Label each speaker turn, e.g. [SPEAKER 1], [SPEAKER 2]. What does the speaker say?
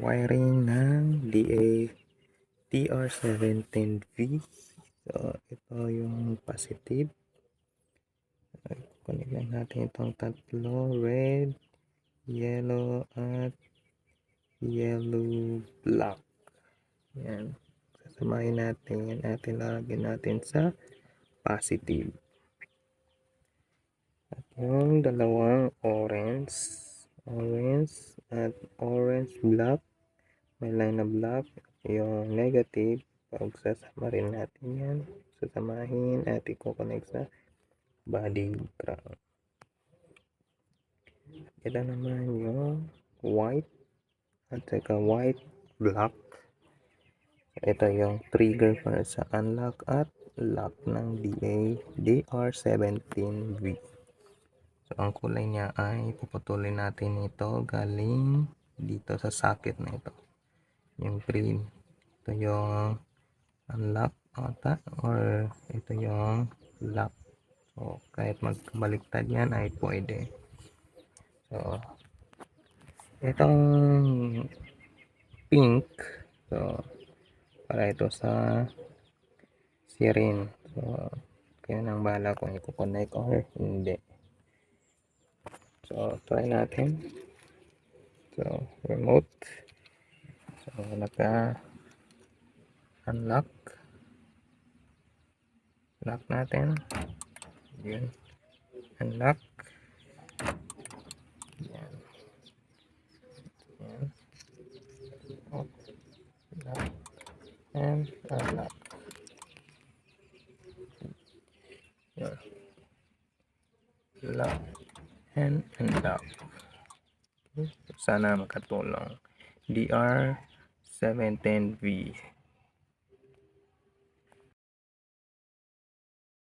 [SPEAKER 1] wiring ng DR17V. So, ito yung positive. Connect lang natin itong tatlo, red, yellow, at yellow black. Yan. Sasamahin natin yan at ilalagay natin sa positive. At yung dalawang orange at orange black, may line na black, yung negative, pag sasama rin natin yan, sasamahin at i-connect sa body ground. Ito naman yung white at saka white black. Ito yung trigger para sa unlock at lock ng DR17V. So, ang kulay niya ay puputulin natin ito galing dito sa socket na ito. Yung green. Ito yung unlock ata or ito yung lock. So, kahit magkabaliktad yan ay pwede. So, itong pink. So, para ito sa siren. So, kaya nang bahala kung i-connect or hindi. So, try natin. So, remote. So, naka-unlock. Lock natin. Yun. Unlock. Yan. Yan. Lock. And unlock. Yan. Lock. And unlock. Okay. Sana makatulong. DR710V.